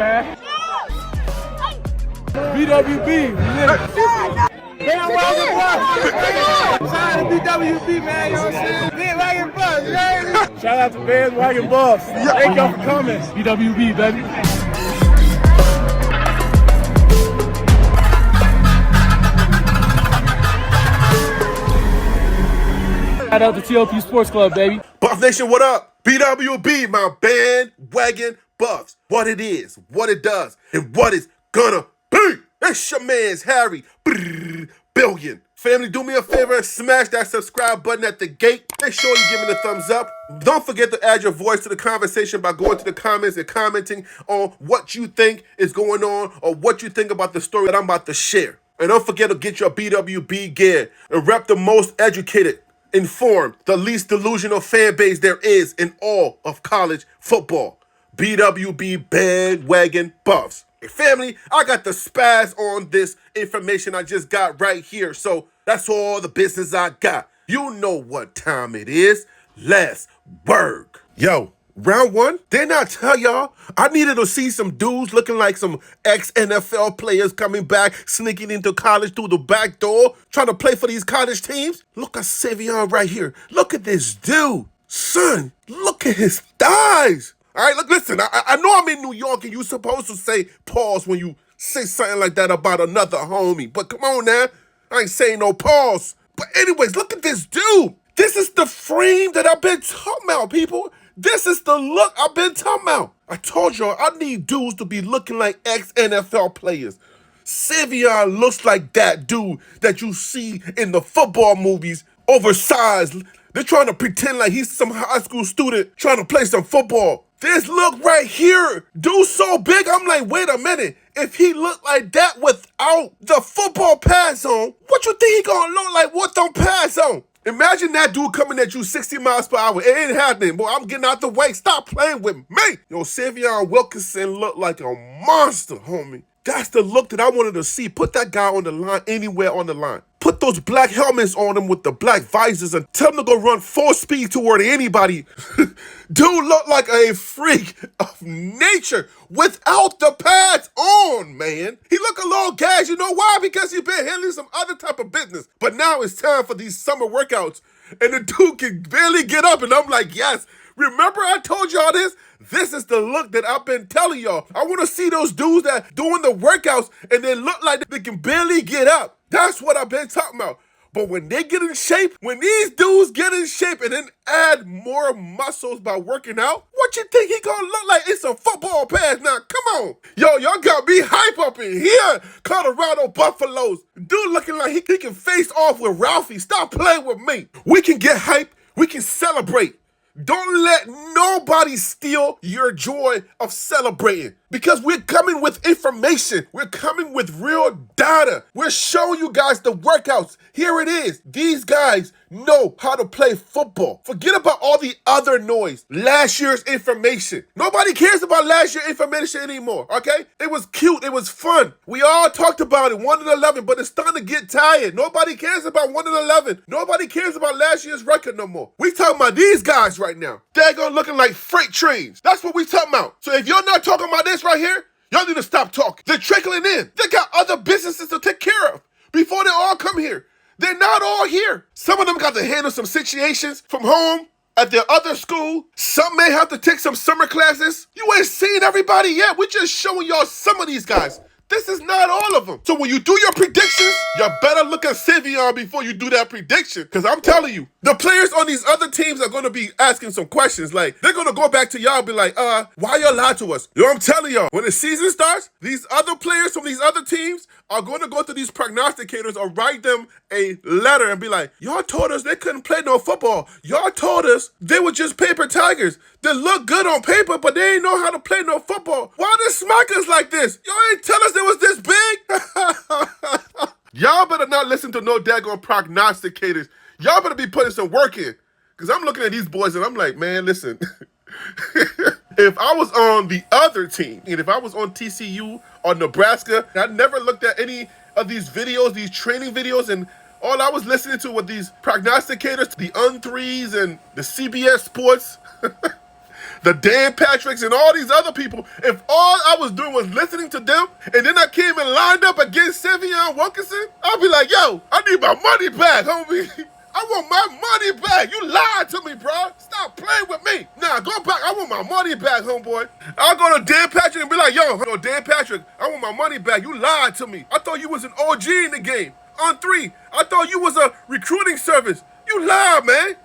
man. BWB, bandwagon bus. Shout out to BWB, man, you know what I'm saying? Bandwagon bus, you know? Shout out to bandwagon bus. Thank y'all for coming. BWB, baby. Shout out to TLP Sports Club, baby. Buff Nation, what up? BWB, my bandwagon buffs. What it is, what it does, and what it's gonna be. It's your man's Harry Billion. Family, do me a favor and smash that subscribe button at the gate. Make sure you give me the thumbs up. Don't forget to add your voice to the conversation by going to the comments and commenting on what you think is going on or what you think about the story that I'm about to share. And don't forget to get your BWB gear and rep the most educated, informed, the least delusional fan base there is in all of college football. BWB bandwagon buffs. Hey, family, I got the spaz on this information I just got right here, so that's all the business I got. You know what time it is. Let's work. Yo, round one, didn't I tell y'all I needed to see some dudes looking like some ex-NFL players coming back, sneaking into college through the back door, trying to play for these college teams? Look at Savion right here. Look at this dude. Son, look at his thighs. All right, look, listen, I know I'm in New York and you're supposed to say pause when you say something like that about another homie. But come on now, I ain't saying no pause. But anyways, look at this dude. This is the frame that I've been talking about, people. This is the look I've been talking about. I told y'all I need dudes to be looking like ex-NFL players. Savion looks like that dude that you see in the football movies, oversized. They're trying to pretend like he's some high school student trying to play some football. This look right here, dude so big, I'm like, wait a minute. If he looked like that without the football pads on, what you think he gonna look like with them pads on? Imagine that dude coming at you 60 miles per hour. It ain't happening, boy. I'm getting out the way. Stop playing with me. Yo, Savion Wilkinson looked like a monster, homie. That's the look that I wanted to see. Put that guy on the line, anywhere on the line. Put those black helmets on him with the black visors and tell him to go run full speed toward anybody. Dude looked like a freak of nature without the pads on, man. He looked a little gassed. You know why? Because he's been handling some other type of business. But now it's time for these summer workouts. And the dude can barely get up. And I'm like, yes. Remember I told y'all this? This is the look that I've been telling y'all. I want to see those dudes that doing the workouts and they look like they can barely get up. That's what I've been talking about. But when they get in shape, when these dudes get in shape and then add more muscles by working out, what you think he gonna look like? It's some football pads now. Come on. Yo, y'all got me hype up in here. Colorado Buffaloes. Dude looking like he can face off with Ralphie. Stop playing with me. We can get hype. We can celebrate. Don't let nobody steal your joy of celebrating because we're coming with information. We're coming with real data. We're showing you guys the workouts. Here it is. These guys know how to play football. Forget about all the other noise. Last year's information. Nobody cares about last year's information anymore, okay? It was cute. It was fun. We all talked about it, 1-11, but it's starting to get tired. Nobody cares about 1-11. Nobody cares about last year's record no more. We talking about these guys right now. They're gonna looking like freight trains. That's what we talking about. So if you're not talking about this right here, y'all need to stop talking. They're trickling in. They got other businesses to take care of before they all come here. They're not all here. Some of them got to handle some situations from home at their other school. Some may have to take some summer classes. You ain't seen everybody yet. We're just showing y'all some of these guys. This is not all of them. So when you do your predictions, you better look at Savion before you do that prediction. Because I'm telling you, the players on these other teams are going to be asking some questions. Like, they're going to go back to y'all and be like, why y'all lied to us? Yo, I'm telling y'all, when the season starts, these other players from these other teams are going to go to these prognosticators or write them a letter and be like, y'all told us they couldn't play no football. Y'all told us they were just paper tigers. They look good on paper, but they ain't know how to play no football. Why they smack us like this? Y'all ain't tell us it was this big? Y'all better not listen to no daggone prognosticators. Y'all better be putting some work in. Because I'm looking at these boys and I'm like, man, listen. If I was on the other team, and if I was on TCU or Nebraska, I never looked at any of these videos, these training videos, and all I was listening to were these prognosticators, the Un3s and the CBS Sports. The Dan Patricks and all these other people, if all I was doing was listening to them, and then I came and lined up against Savion Wilkinson, I'd be like, yo, I need my money back, homie. I want my money back. You lied to me, bro. Stop playing with me. Nah, go back. I want my money back, homeboy. I'll go to Dan Patrick and be like, yo, Dan Patrick, I want my money back. You lied to me. I thought you was an OG in the game. On 3, I thought you was a recruiting service. You lied, man.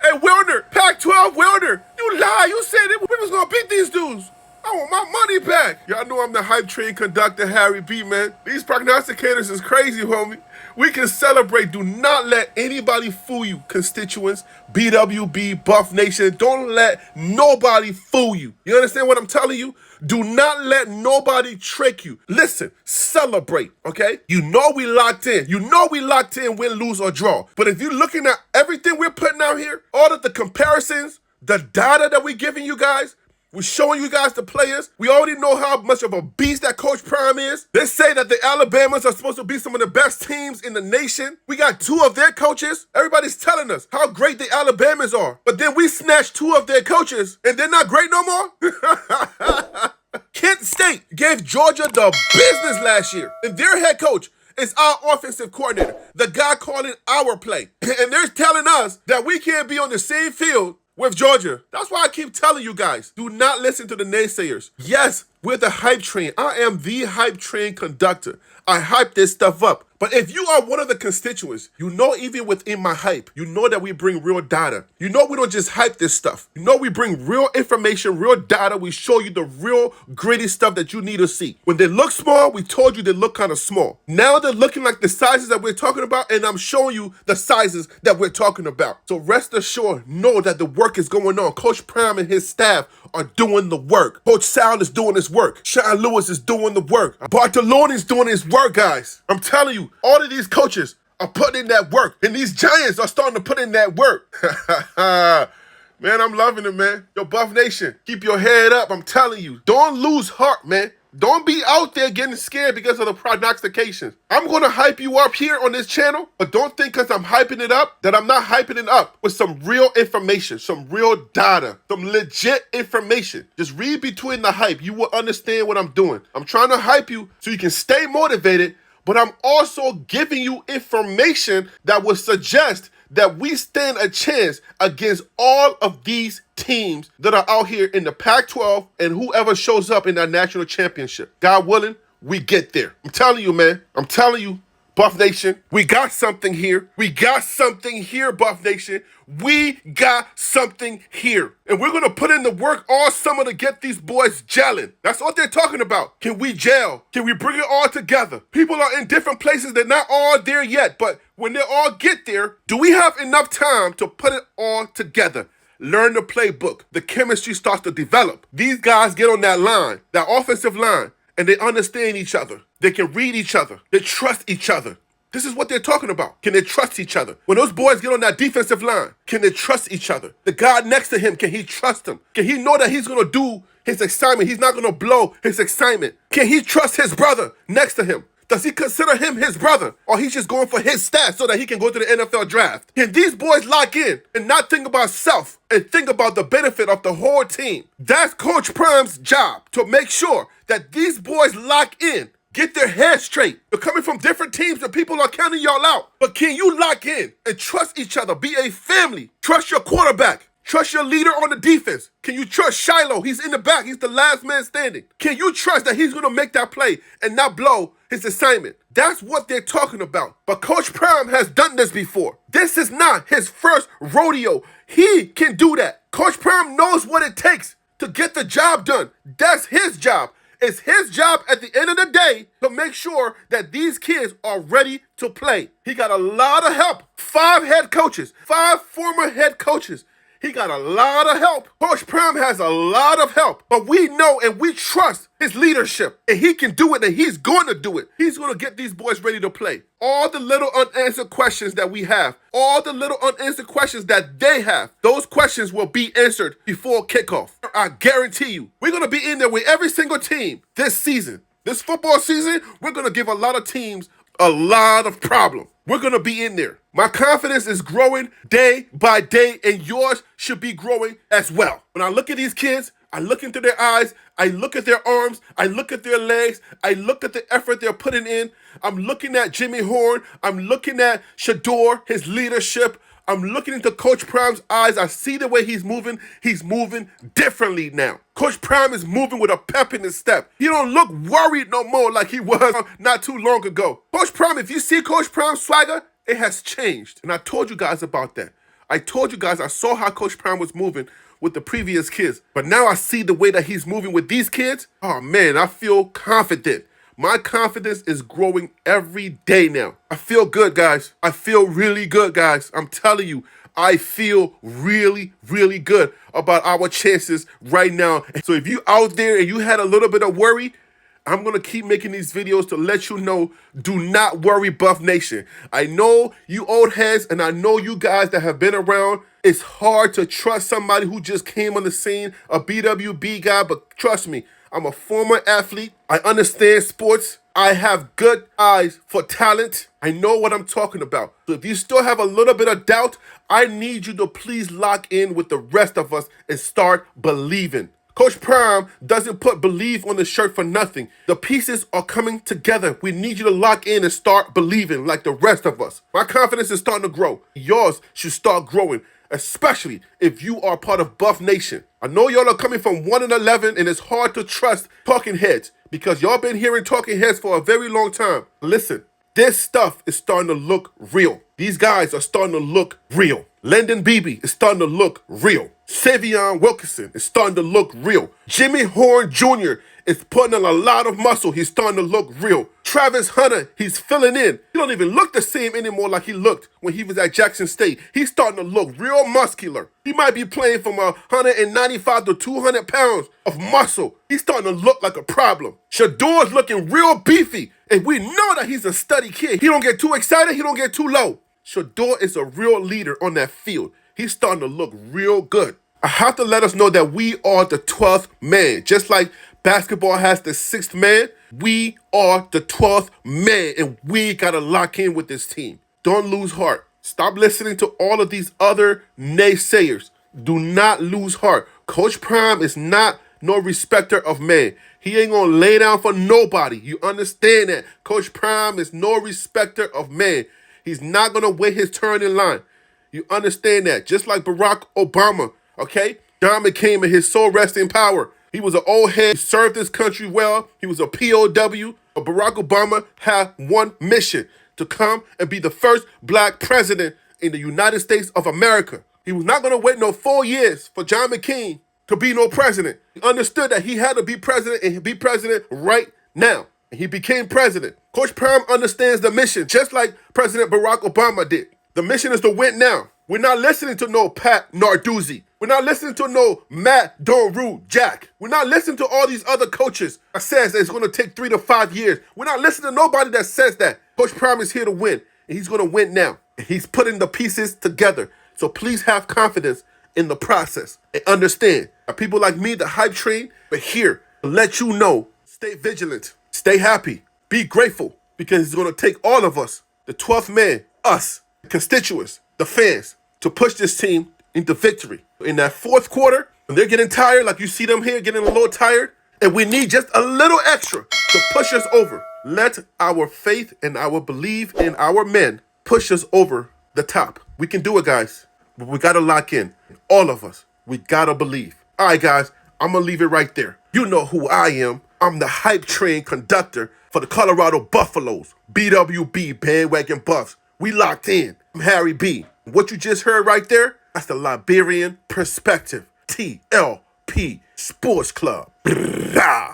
Hey, Wilder, Pac-12 Wilder, you lied. You said we was going to beat these dudes. I want my money back. Y'all know I'm the hype train conductor, Harry B, man. These prognosticators is crazy, homie. We can celebrate. Do not let anybody fool you, constituents. BWB, Buff Nation. Don't let nobody fool you. You understand what I'm telling you? Do not let nobody trick you. Listen, celebrate, okay? You know we locked in. You know we locked in, win, lose, or draw. But if you're looking at everything we're putting out here, all of the comparisons, the data that we're giving you guys, we're showing you guys the players. We already know how much of a beast that Coach Prime is. They say that the Alabamas are supposed to be some of the best teams in the nation. We got 2 of their coaches. Everybody's telling us how great the Alabamas are. But then we snatched 2 of their coaches, and they're not great no more? Kent State gave Georgia the business last year. And their head coach is our offensive coordinator, the guy calling our play. And they're telling us that we can't be on the same field with Georgia. That's why I keep telling you guys, do not listen to the naysayers. Yes, we're the hype train. I am the hype train conductor. I hype this stuff up. But if you are one of the constituents, you know even within my hype, you know that we bring real data. You know we don't just hype this stuff. You know we bring real information, real data. We show you the real gritty stuff that you need to see. When they look small, we told you they look kind of small. Now they're looking like the sizes that we're talking about, and I'm showing you the sizes that we're talking about. So rest assured, know that the work is going on. Coach Prime and his staff are doing the work. Coach Sal is doing his work. Sean Lewis is doing the work. Bartolone's doing his work, guys. I'm telling you, all of these coaches are putting in that work, and these Giants are starting to put in that work. Man, I'm loving it, man. Yo, Buff Nation, keep your head up. I'm telling you, don't lose heart, man. Don't be out there getting scared because of the prognostications. I'm going to hype you up here on this channel, but don't think because I'm hyping it up that I'm not hyping it up with some real information, some real data, some legit information. Just read between the hype. You will understand what I'm doing. I'm trying to hype you so you can stay motivated, but I'm also giving you information that will suggest that we stand a chance against all of these teams that are out here in the Pac-12 and whoever shows up in that national championship. God willing, we get there. I'm telling you, man. I'm telling you, Buff Nation, we got something here. We got something here, Buff Nation. We got something here. And we're going to put in the work all summer to get these boys gelling. That's what they're talking about. Can we gel? Can we bring it all together? People are in different places. They're not all there yet. But when they all get there, do we have enough time to put it all together? Learn the playbook. The chemistry starts to develop. These guys get on that line, that offensive line, and they understand each other. They can read each other. They trust each other. This is what they're talking about. Can they trust each other? When those boys get on that defensive line, can they trust each other? The guy next to him, can he trust him? Can he know that he's going to do his assignment? He's not going to blow his assignment. Can he trust his brother next to him? Does he consider him his brother? Or he's just going for his stats so that he can go to the NFL draft? Can these boys lock in and not think about self and think about the benefit of the whole team? That's Coach Prime's job, to make sure that these boys lock in, get their heads straight. You're coming from different teams and people are counting y'all out. But can you lock in and trust each other? Be a family. Trust your quarterback. Trust your leader on the defense. Can you trust Shiloh? He's in the back. He's the last man standing. Can you trust that he's going to make that play and not blow his assignment? That's what they're talking about. But Coach Prime has done this before. This is not his first rodeo. He can do that. Coach Prime knows what it takes to get the job done. That's his job. It's his job at the end of the day to make sure that these kids are ready to play. He got a lot of help. 5 head coaches, 5 former head coaches. He got a lot of help. Coach Prime has a lot of help. But we know and we trust his leadership. And he can do it, and he's going to do it. He's going to get these boys ready to play. All the little unanswered questions that we have, all the little unanswered questions that they have, those questions will be answered before kickoff. I guarantee you, we're going to be in there with every single team this season. This football season, we're going to give a lot of teams a lot of problems. We're going to be in there. My confidence is growing day by day, and yours should be growing as well. When I look at these kids, I look into their eyes, I look at their arms, I look at their legs, I look at the effort they're putting in. I'm looking at Jimmy Horn, I'm looking at Shador, his leadership. I'm looking into Coach Prime's eyes. I see the way he's moving. He's moving differently now. Coach Prime is moving with a pep in his step. He don't look worried no more like he was not too long ago. Coach Prime, if you see Coach Prime's swagger, it has changed. And I told you guys about that. I told you guys I saw how Coach Prime was moving with the previous kids. But now I see the way that he's moving with these kids. Oh man, I feel confident. My confidence is growing every day now. I feel good, guys. I feel really good, guys. I'm telling you, I feel really, really good about our chances right now. So if you out there and you had a little bit of worry, I'm going to keep making these videos to let you know, do not worry, Buff Nation. I know you old heads, and I know you guys that have been around. It's hard to trust somebody who just came on the scene, a BWB guy, but trust me, I'm a former athlete. I understand sports. I have good eyes for talent. I know what I'm talking about. So if you still have a little bit of doubt, I need you to please lock in with the rest of us and start believing. Coach Prime doesn't put believe on the shirt for nothing. The pieces are coming together. We need you to lock in and start believing like the rest of us. My confidence is starting to grow. Yours should start growing, especially if you are part of Buff Nation. I know y'all are coming from 1-11 and it's hard to trust talking heads because y'all been hearing talking heads for a very long time. Listen, this stuff is starting to look real. These guys are starting to look real. Lyndon Beebe is starting to look real. Savion Wilkinson is starting to look real. Jimmy Horn Jr. is putting on a lot of muscle. He's starting to look real. Travis Hunter, he's filling in. He don't even look the same anymore like he looked when he was at Jackson State. He's starting to look real muscular. He might be playing from 195 to 200 pounds of muscle. He's starting to look like a problem. Shador's looking real beefy, and we know that he's a steady kid. He don't get too excited. He don't get too low. Shador is a real leader on that field. He's starting to look real good. I have to let us know that we are the 12th man. Just like basketball has the 6th man, we are the 12th man, and we got to lock in with this team. Don't lose heart. Stop listening to all of these other naysayers. Do not lose heart. Coach Prime is not no respecter of man. He ain't going to lay down for nobody. You understand that? Coach Prime is no respecter of man. He's not going to wait his turn in line. You understand that? Just like Barack Obama, okay? John McCain and his soul rest in power. He was an old head. He served this country well. He was a POW. But Barack Obama had one mission: to come and be the first black president in the United States of America. He was not going to wait no 4 years for John McCain to be no president. He understood that he had to be president and be president right now. And he became president. Coach Prime understands the mission, just like President Barack Obama did. The mission is to win now. We're not listening to no Pat Narduzzi. We're not listening to no Matt Donru Jack. We're not listening to all these other coaches that says that it's going to take 3 to 5 years. We're not listening to nobody that says that. Coach Prime is here to win, and he's going to win now. And he's putting the pieces together. So please have confidence in the process and understand that people like me, the hype train, are here to let you know, stay vigilant, stay happy, be grateful, because it's going to take all of us, the 12th man, us, the constituents, the fans, to push this team into victory. In that fourth quarter, when they're getting tired, like you see them here getting a little tired, and we need just a little extra to push us over. Let our faith and our belief in our men push us over the top. We can do it, guys, but we got to lock in. All of us, we got to believe. All right, guys, I'm going to leave it right there. You know who I am. I'm the hype train conductor for the Colorado Buffaloes, BWB, Bandwagon Buffs. We locked in. I'm Harry B. What you just heard right there, that's the Liberian Perspective, TLP Sports Club. Brrrah.